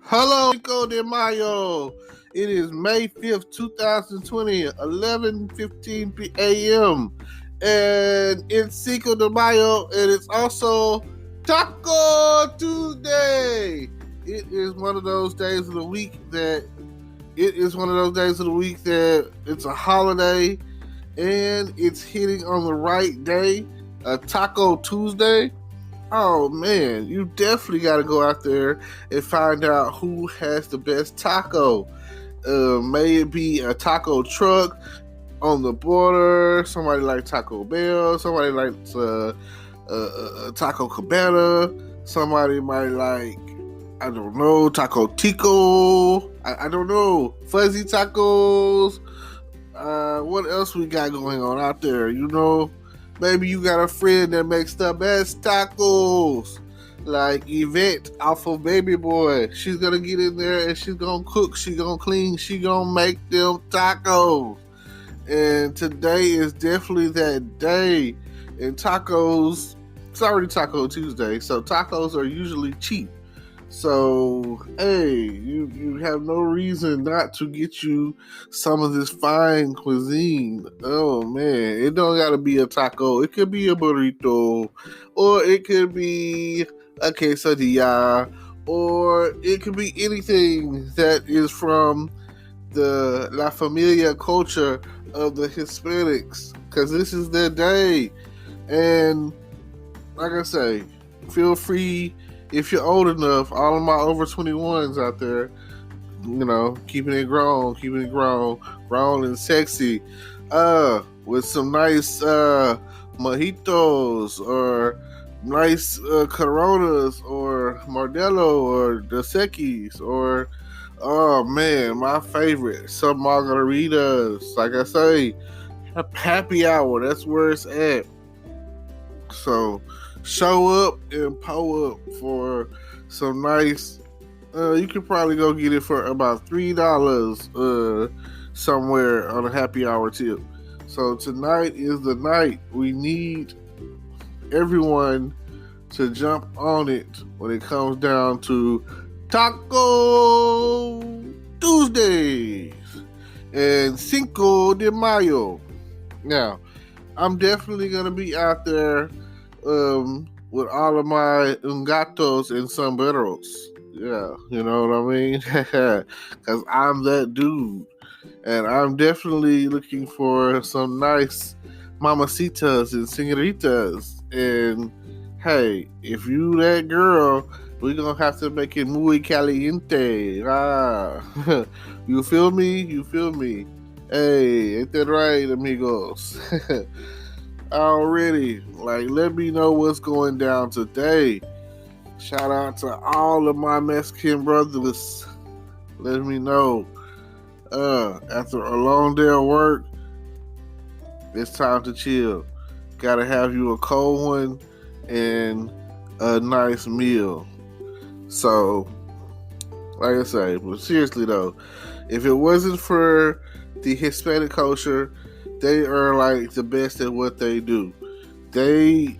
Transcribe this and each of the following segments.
Hello, Cinco de Mayo. It is May 5th, 2020, 11:15 a.m. And it's Cinco de Mayo, and it's also Taco Tuesday. It is one of those days of the week that it's a holiday, and it's hitting on the right day, a Taco Tuesday. Oh man, you definitely got to go out there and find out who has the best taco. May it be a taco truck on the border, somebody like Taco Bell, somebody likes Taco Cabana, somebody might like, I don't know, Taco Tico, I don't know, Fuzzy Tacos. What else we got going on out there? Maybe you got a friend that makes the best tacos, like Yvette off of Baby Boy. She's gonna get in there and she's gonna cook, she's gonna clean, she's gonna make them tacos. And today is definitely that day. And tacos, it's already Taco Tuesday, so tacos are usually cheap. So, hey, you have no reason not to get you some of this fine cuisine. Oh, man. It don't got to be a taco. It could be a burrito, or it could be a quesadilla, or it could be anything that is from the La Familia culture of the Hispanics, because this is their day. And like I say, feel free. If you're old enough, all of my over 21s out there, keeping it grown and sexy, with some nice mojitos or nice Coronas or Modelo or Dos Equis or, oh man, my favorite, some margaritas. Like I say, happy hour, that's where it's at. So show up and pull up for some nice. You could probably go get it for about $3 somewhere on a happy hour tip. So tonight is the night. We need everyone to jump on it when it comes down to Taco Tuesdays and Cinco de Mayo. Now, I'm definitely gonna be out there with all of my gatos and sombreros. Yeah, you know what I mean? Because I'm that dude. And I'm definitely looking for some nice mamacitas and senoritas. And hey, if you that girl, we're going to have to make it muy caliente. You feel me? Hey, ain't that right, amigos? Already, let me know what's going down today. Shout out to all of my Mexican brothers. Let me know. After a long day of work, it's time to chill. Gotta have you a cold one and a nice meal. So, like I say, but seriously though, if it wasn't for the Hispanic culture, they are like the best at what they do. They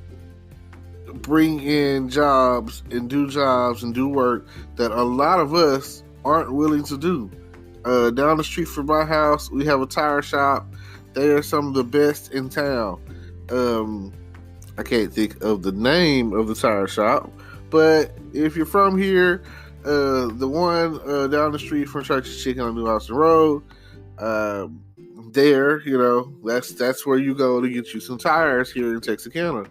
bring in jobs and do work that a lot of us aren't willing to do. Down the street from my house, we have a tire shop. They are some of the best in town. I can't think of the name of the tire shop, but if you're from here, the one down the street from Church's Chicken on New Austin Road, there, that's where you go to get you some tires here in Texarkana.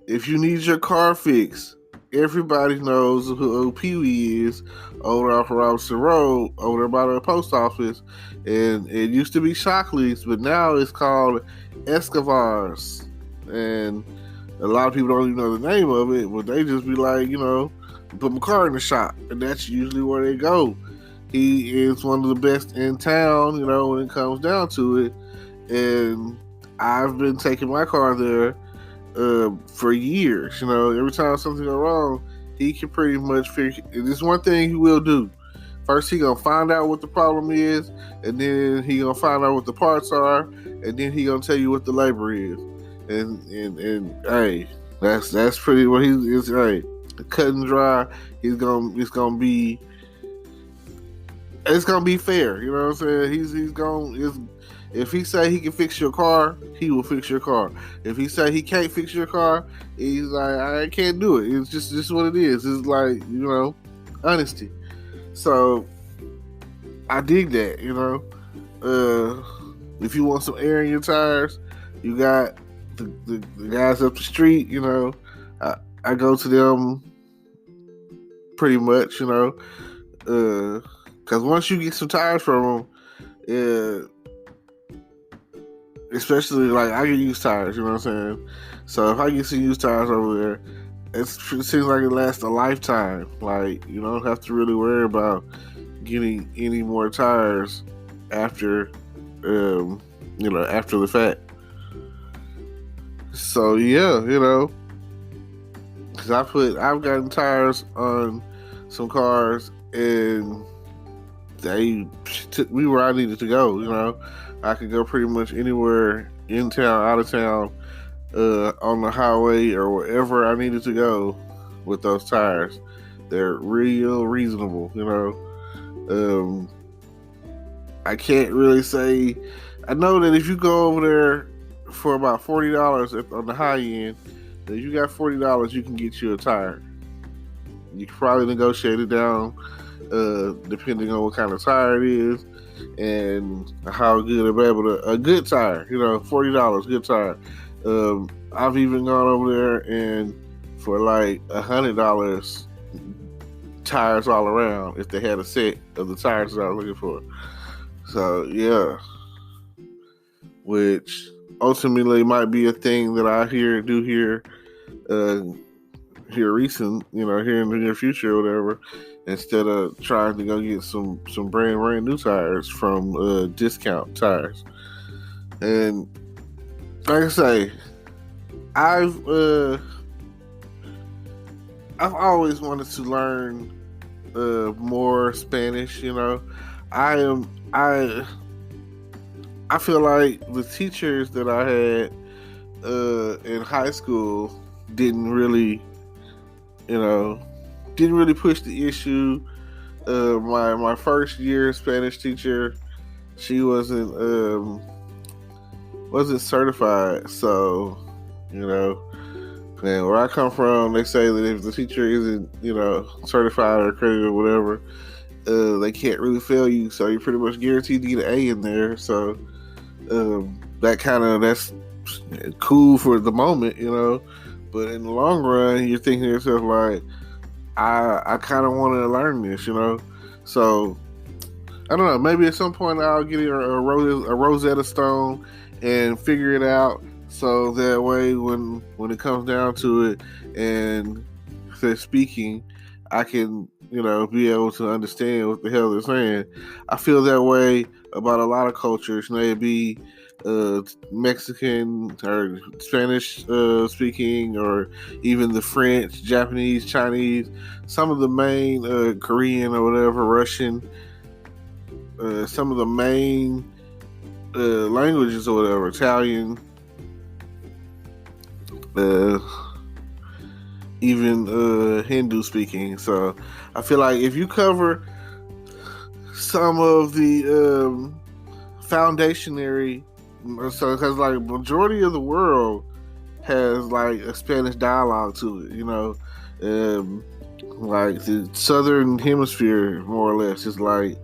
If you need your car fixed, everybody knows who Pee-wee is over off of Robinson Road, over there by the post office. And it used to be Shockley's, but now it's called Escobar's. And a lot of people don't even know the name of it, but they just be like, put my car in the shop. And that's usually where they go. He is one of the best in town, when it comes down to it. And I've been taking my car there for years. Every time something goes wrong, he can pretty much figure. There's one thing he will do. First, he gonna find out what the problem is, and then he gonna find out what the parts are, and then he gonna tell you what the labor is. And hey, that's pretty what he is. Hey, cut and dry. It's gonna be fair. You know what I'm saying? If he say he can fix your car, he will fix your car. If he say he can't fix your car, he's like, I can't do it. It's just what it is. It's like, honesty. So I dig that. If you want some air in your tires, you got the guys up the street. I go to them pretty much. Because once you get some tires from them, especially like I can use tires, you know what I'm saying? So if I get some used tires over there, it seems like it lasts a lifetime. Like, you don't have to really worry about getting any more tires after the fact. So yeah, because I've gotten tires on some cars and they took me where I needed to go. I could go pretty much anywhere, in town, out of town, on the highway or wherever I needed to go with those tires. They're real reasonable. I can't really say. I know that if you go over there for about $40 on the high end, if you got $40, you can get you a tire. You can probably negotiate it down, depending on what kind of tire it is and how good a good tire. $40, good tire. I've even gone over there and for like $100 tires all around if they had a set of the tires that I was looking for. So yeah, which ultimately might be a thing that I do here recent, here in the near future or whatever, instead of trying to go get some brand new tires from discount tires. And like I say, I've always wanted to learn more Spanish. I feel like the teachers that I had in high school didn't really push the issue. My first year Spanish teacher, she wasn't certified. So, and where I come from, they say that if the teacher isn't, certified or accredited or whatever, they can't really fail you. So you're pretty much guaranteed to get an A in there. So that's cool for the moment, but in the long run, you're thinking to yourself like, I kind of want to learn this, So I don't know. Maybe at some point I'll get a Rosetta Stone and figure it out. So that way, when it comes down to it and they're speaking, I can be able to understand what the hell they're saying. I feel that way about a lot of cultures. Maybe Mexican or Spanish speaking, or even the French, Japanese, Chinese, some of the main Korean or whatever, Russian, some of the main languages or whatever, Italian, even Hindu speaking. So I feel like if you cover some of the foundationary, so because like majority of the world has like a Spanish dialogue to it, like the southern hemisphere more or less is like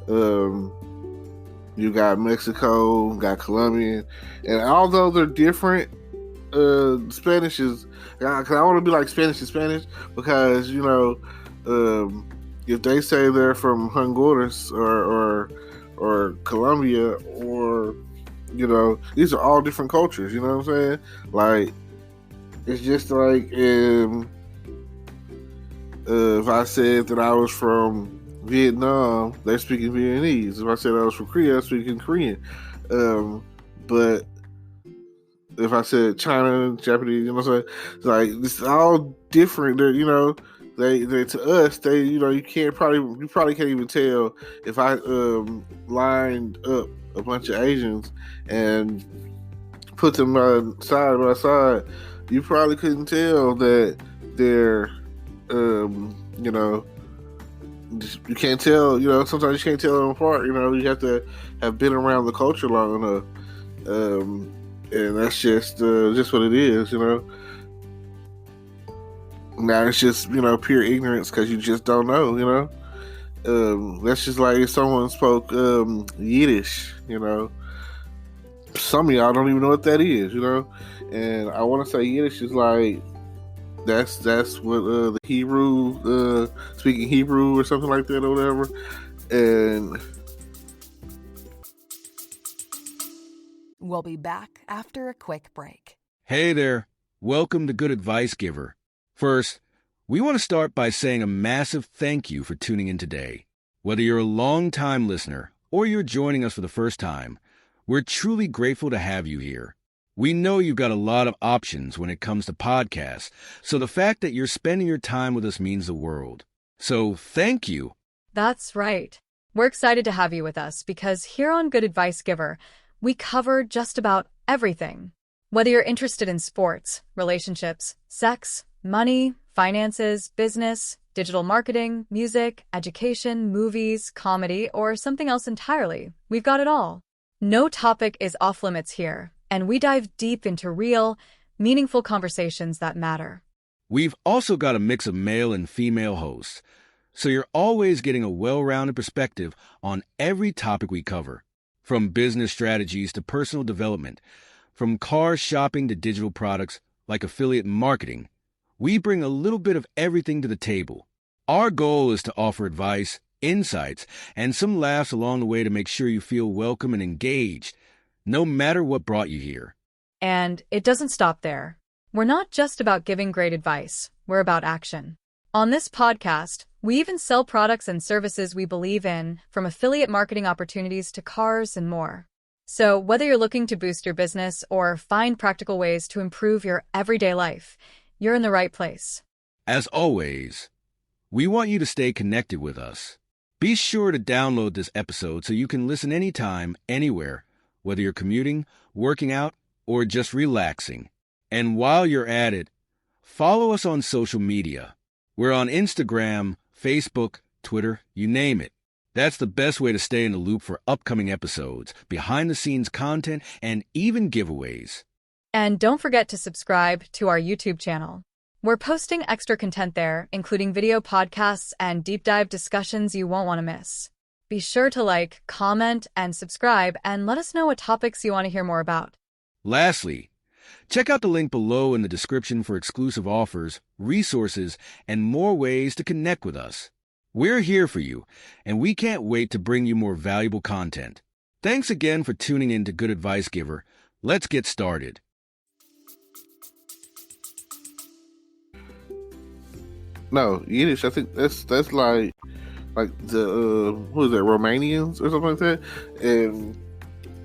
you got Mexico, got Colombian, and although they're different, Spanish is, because I want to be like Spanish is Spanish, because if they say they're from Honduras or Colombia, or these are all different cultures. You know what I'm saying? Like, it's just like if I said that I was from Vietnam, they're speaking Vietnamese. If I said I was from Korea, I'm speaking Korean. But if I said China, Japanese, you saying? It's like, it's all different. They're, they to us, they, you probably can't even tell if I lined up a bunch of Asians and put them side by side. You probably couldn't tell that they're You know, you can't tell. You know, sometimes you can't tell them apart. You know, you have to have been around the culture long enough, and that's just what it is. You know. Now it's just pure ignorance because you just don't know. You know, that's just like if someone spoke Yiddish. You know, some of y'all don't even know what that is. You know, and I want to say Yiddish is like that's what the Hebrew speaking Hebrew or something like that or whatever, and we'll be back after a quick break. Hey there, welcome to Good Advice Giver. First, we want to start by saying a massive thank you for tuning in today. Whether you're a long-time listener or you're joining us for the first time, we're truly grateful to have you here. We know you've got a lot of options when it comes to podcasts, so the fact that you're spending your time with us means the world. So thank you. That's right. We're excited to have you with us because here on Good Advice Giver, we cover just about everything. Whether you're interested in sports, relationships, sex, money, finances, business, digital marketing, music, education, movies, comedy, or something else entirely, we've got it all. No topic is off limits here, and we dive deep into real, meaningful conversations that matter. We've also got a mix of male and female hosts, so you're always getting a well-rounded perspective on every topic we cover, from business strategies to personal development, from car shopping to digital products like affiliate marketing. We bring a little bit of everything to the table. Our goal is to offer advice, insights, and some laughs along the way to make sure you feel welcome and engaged, no matter what brought you here. And it doesn't stop there. We're not just about giving great advice, we're about action. On this podcast, we even sell products and services we believe in, from affiliate marketing opportunities to cars and more. So whether you're looking to boost your business or find practical ways to improve your everyday life, you're in the right place. As always, we want you to stay connected with us. Be sure to download this episode so you can listen anytime, anywhere, whether you're commuting, working out, or just relaxing. And while you're at it, follow us on social media. We're on Instagram, Facebook, Twitter, you name it. That's the best way to stay in the loop for upcoming episodes, behind-the-scenes content, and even giveaways. And don't forget to subscribe to our YouTube channel. We're posting extra content there, including video podcasts and deep dive discussions you won't want to miss. Be sure to like, comment, and subscribe, and let us know what topics you want to hear more about. Lastly, check out the link below in the description for exclusive offers, resources, and more ways to connect with us. We're here for you, and we can't wait to bring you more valuable content. Thanks again for tuning in to Good Advice Giver. Let's get started. No, Yiddish. I think that's like the who is that, Romanians or something like that. And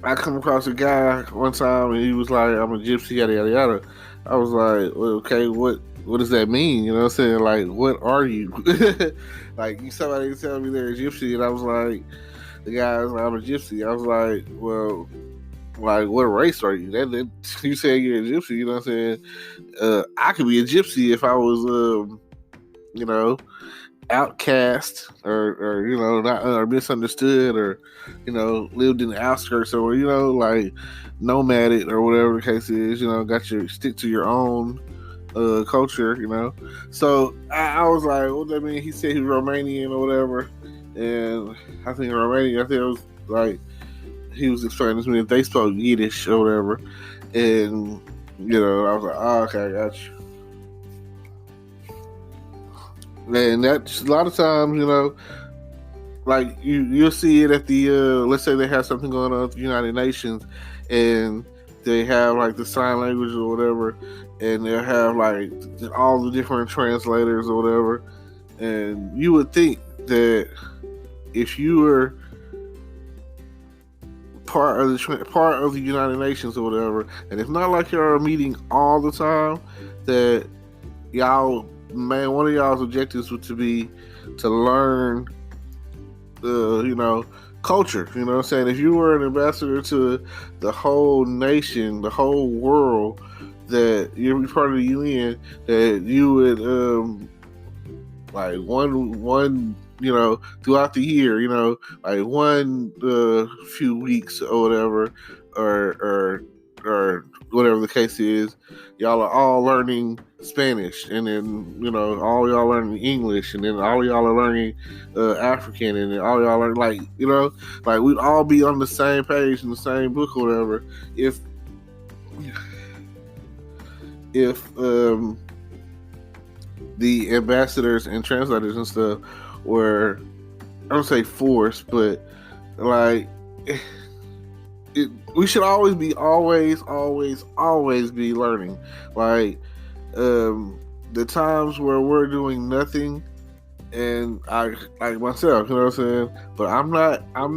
I come across a guy one time and he was like, "I'm a gypsy, yada yada yada." I was like, well, "Okay, what does that mean?" You know what I'm saying? Like, what are you? Like, somebody tell me they're a gypsy, and I was like, the guy was like, "I'm a gypsy." I was like, "Well, like, what race are you?" That you say you're a gypsy, you know what I'm saying? I could be a gypsy if I was outcast or not or misunderstood, or lived in the outskirts, or like nomadic or whatever the case is. Got your stick to your own culture. So I was like, what that mean? He said he's Romanian or whatever, and I think Romanian, I think it was like he was explaining to me that they spoke Yiddish or whatever, and I was like, oh, okay, I got you. And that's a lot of times, like you'll see it at the let's say they have something going on at the United Nations, and they have like the sign language or whatever, and they'll have like all the different translators or whatever. And you would think that if you were part of the United Nations or whatever, and it's not like you're meeting all the time, that y'all, man, one of y'all's objectives would to be to learn, culture. You know what I'm saying? If you were an ambassador to the whole nation, the whole world, that you're part of the UN, that you would like one throughout the year, like one few weeks or whatever, or whatever the case is, y'all are all learning Spanish, and then all y'all learning English, and then all y'all are learning African, and then all y'all are like we'd all be on the same page in the same book or whatever. If the ambassadors and translators and stuff were, I don't say forced, but like we should always be learning. Like the times where we're doing nothing, and I like myself, you know what I'm saying? But I'm not on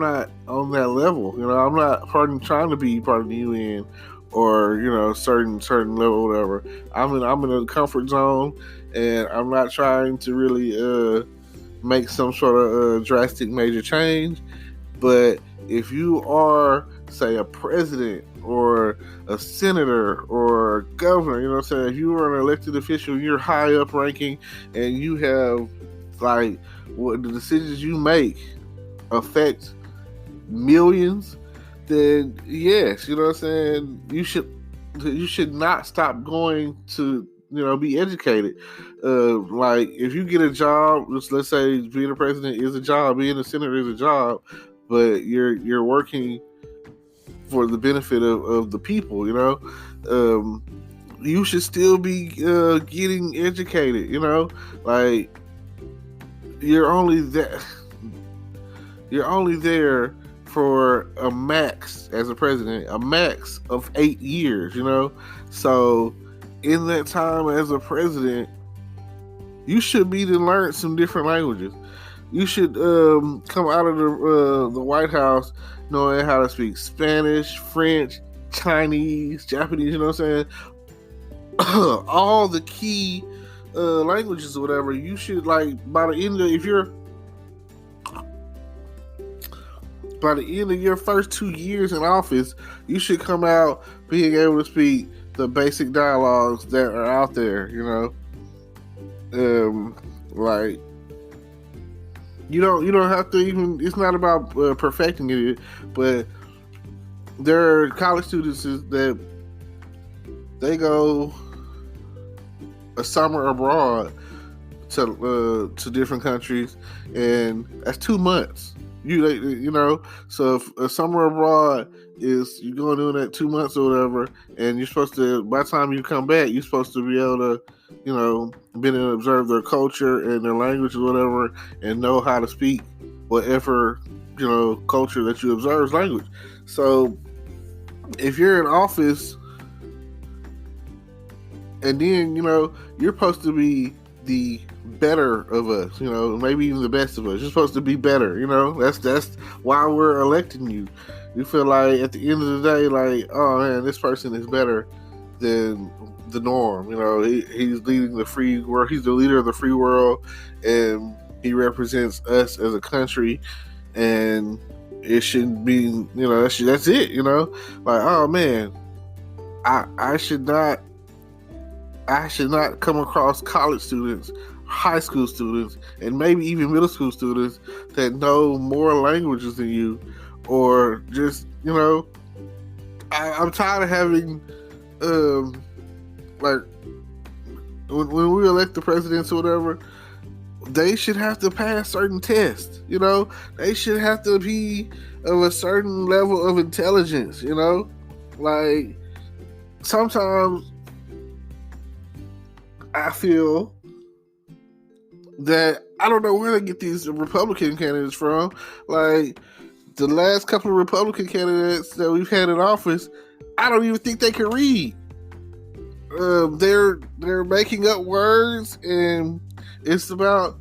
that level. I'm not trying to be part of the UN or certain level, whatever. I'm in a comfort zone, and I'm not trying to really make some sort of drastic major change. But if you are, say, a president or a senator or a governor, you know what I'm saying? If you are an elected official, you're high up ranking, and you have like what the decisions you make affect millions, then yes, you know what I'm saying? You should not stop going to be educated. Like if you get a job, let's say being a president is a job, being a senator is a job, but you're working for the benefit of the people, you should still be getting educated, like you're only there for a max, as a president, a max of 8 years, so in that time as a president, you should be to learn some different languages. You should come out of the White House knowing how to speak Spanish, French, Chinese, Japanese, you know what I'm saying? All the key languages or whatever. You should, like, by the end of your first 2 years in office, you should come out being able to speak the basic dialogues that are out there, like you don't have to even. It's not about perfecting it, but there are college students that they go a summer abroad to different countries, and that's 2 months. So if a summer abroad is you're going doing that 2 months or whatever, and you're supposed to, by the time you come back, you're supposed to be able to, be able to observe their culture and their language or whatever, and know how to speak whatever culture that you observe language. So if you're in office, and then you're supposed to be the better of us, maybe even the best of us. You're supposed to be better, that's why we're electing you. You feel like at the end of the day, like, oh man, this person is better than the norm. He's leading the free world. He's the leader of the free world, and he represents us as a country, and it shouldn't be, that's it, like, oh man, I should not come across college students, high school students, and maybe even middle school students that know more languages than you, or just, I'm tired of having, like, when we elect the presidents or whatever, they should have to pass certain tests, they should have to be of a certain level of intelligence, like, sometimes I feel that I don't know where they get these Republican candidates from. Like, the last couple of Republican candidates that we've had in office, I don't even think they can read. They're making up words, and it's about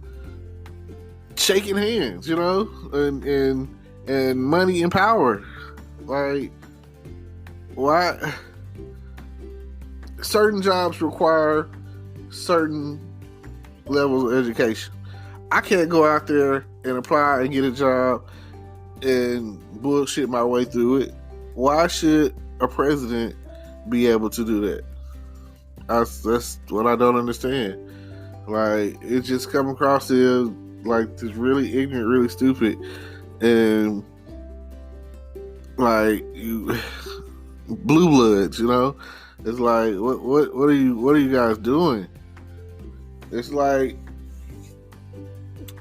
shaking hands, and money and power. Like, why? Certain jobs require certain levels of education. I can't go out there and apply and get a job and bullshit my way through it. Why should a president be able to do that? That's what I don't understand. Like, it just come across as like this really ignorant, really stupid, and like you blue bloods, you know. It's like, what are you guys doing? It's like,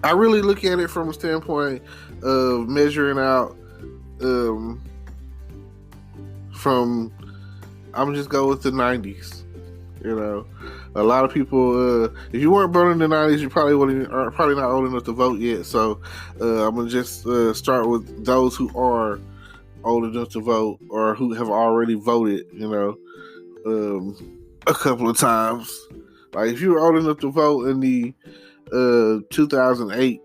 I really look at it from a standpoint of measuring out from, I'm just go with the 90s. You know, a lot of people, if you weren't born in the 90s, you are probably not old enough to vote yet. So I'm gonna just start with those who are old enough to vote or who have already voted. You know, a couple of times. Like, if you were old enough to vote in the 2008,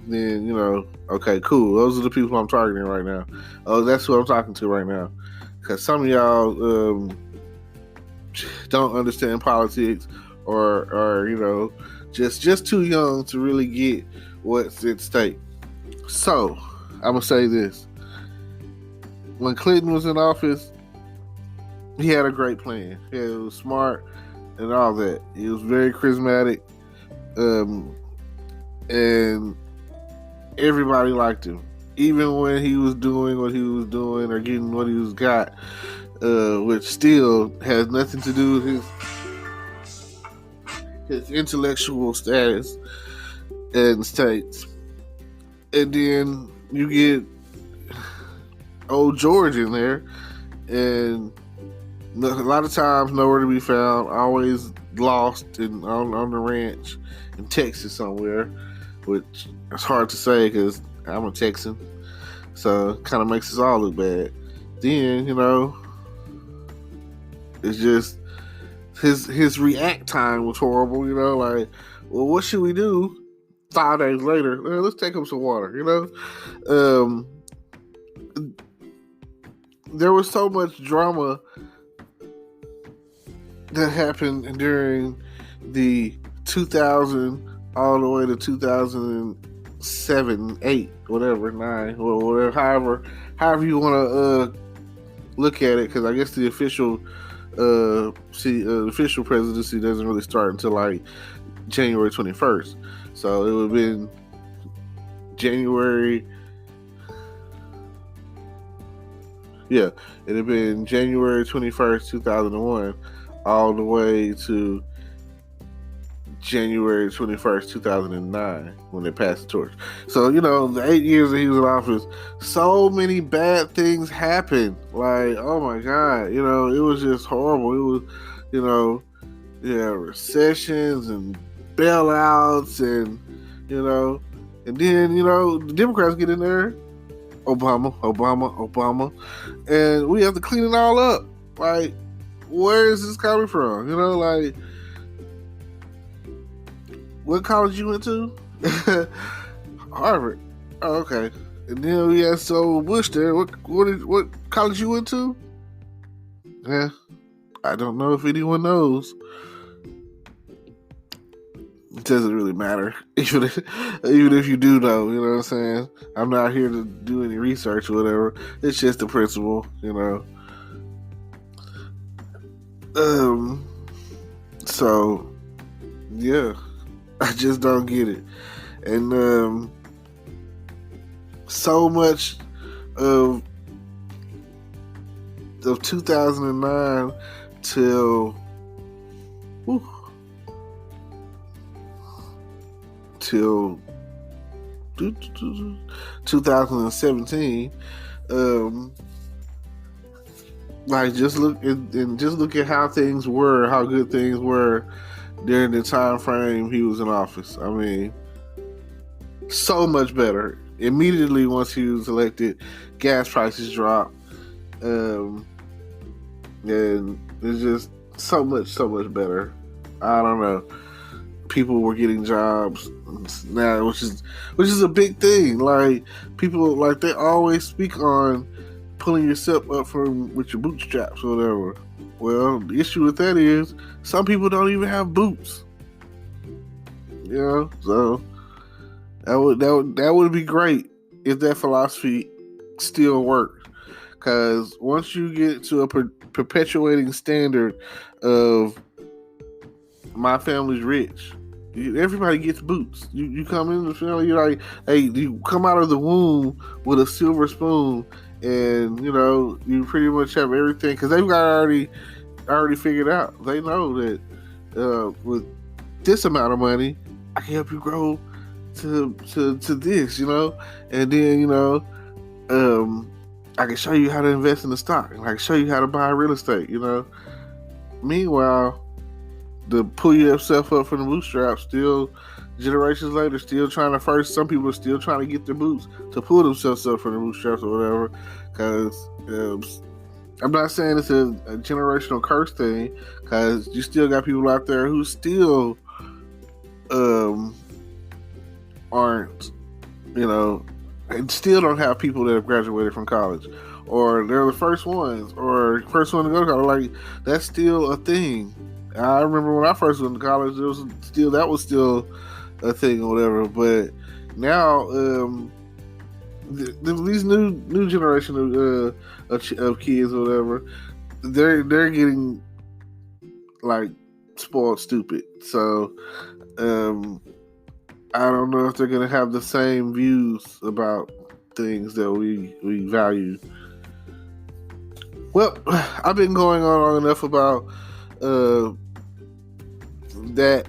then, you know, okay, cool. Those are the people I'm targeting right now. Oh, that's who I'm talking to right now. Because some of y'all don't understand politics, or you know, just too young to really get what's at stake. So I'm gonna say this: when Clinton was in office, he had a great plan. He was smart and all that. He was very charismatic, and everybody liked him, even when he was doing what he was doing or getting what he was got. Which still has nothing to do with his intellectual status and states. And then you get old George in there, and a lot of times nowhere to be found, always lost on the ranch in Texas somewhere, which is hard to say because I'm a Texan, so it kind of makes us all look bad. Then, you know, it's just his react time was horrible, you know, like, well, what should we do 5 days later? Well, let's take him some water, you know? There was so much drama that happened during the 2000 all the way to 2007, 8, whatever, 9, or whatever, however you want to look at it, because I guess the official official presidency doesn't really start until like January 21st. So it would have been January. Yeah, it had been January 21st, 2001, all the way to January 21st, 2009, when they passed the torch. So, you know, the 8 years that he was in office, so many bad things happened. Like, oh my God, you know, it was just horrible. It was, you know, yeah, recessions and bailouts, and, you know, and then, you know, the Democrats get in there, Obama, and we have to clean it all up. Like, where is this coming from? You know, like, what college you went to? Harvard. Oh, okay. And then we had Bush there. What college you went to? Yeah, I don't know if anyone knows. It doesn't really matter, even if you do know. You know what I'm saying? I'm not here to do any research or whatever. It's just the principle, you know. So yeah, I just don't get it. And so much of 2009 till 2017, like, just look at how things were, how good things were during the time frame he was in office. I mean, so much better. Immediately once he was elected, gas prices dropped, and it's just so much better. I don't know. People were getting jobs now, which is a big thing. Like, people, like, they always speak on pulling yourself up with your bootstraps or whatever. Well, the issue with that is some people don't even have boots. You know, so that would be great if that philosophy still worked. Because once you get to a perpetuating standard of my family's rich, Everybody gets boots. You come in the family, you're like, hey, you come out of the womb with a silver spoon, and you pretty much have everything because they've got already figured out. They know that with this amount of money, I can help you grow to this, and then I can show you how to invest in the stock, and I can show you how to buy real estate, Meanwhile, to pull yourself up from the bootstraps, still generations later, still trying to some people are still trying to get their boots to pull themselves up from the bootstraps or whatever. Because I'm not saying it's a generational curse thing, because you still got people out there who still aren't, and still don't have people that have graduated from college, or they're the first ones, or first one to go to college. Like, that's still a thing. I remember when I first went to college, that was still a thing or whatever. But now, these new generation of kids or whatever, they're getting like spoiled stupid. So I don't know if they're gonna have the same views about things that we value. Well, I've been going on long enough about that,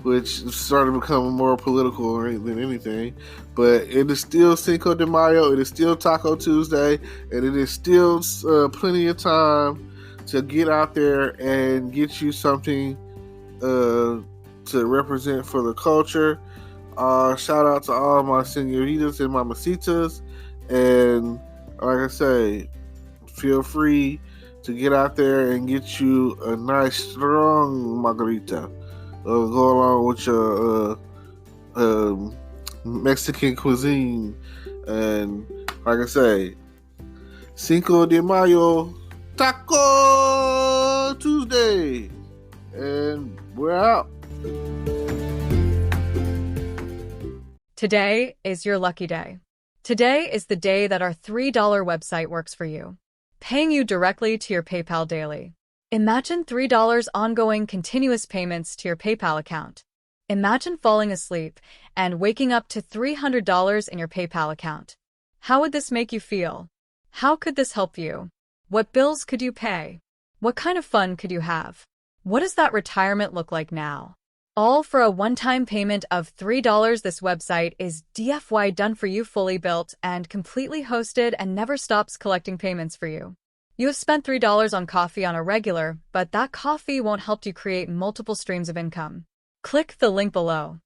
which started becoming more political than anything. But it is still Cinco de Mayo. It is still Taco Tuesday, and it is still plenty of time to get out there and get you something to represent for the culture. Shout out to all my senoritas and mamacitas, and like I say, feel free to get out there and get you a nice strong margarita. Go along with your Mexican cuisine. And like I say, Cinco de Mayo, Taco Tuesday. And we're out. Today is your lucky day. Today is the day that our $3 website works for you, paying you directly to your PayPal daily. Imagine $3 ongoing continuous payments to your PayPal account. Imagine falling asleep and waking up to $300 in your PayPal account. How would this make you feel? How could this help you? What bills could you pay? What kind of fun could you have? What does that retirement look like now? All for a one-time payment of $3. This website is DFY done for you, fully built and completely hosted, and never stops collecting payments for you. You have spent $3 on coffee on a regular, but that coffee won't help you create multiple streams of income. Click the link below.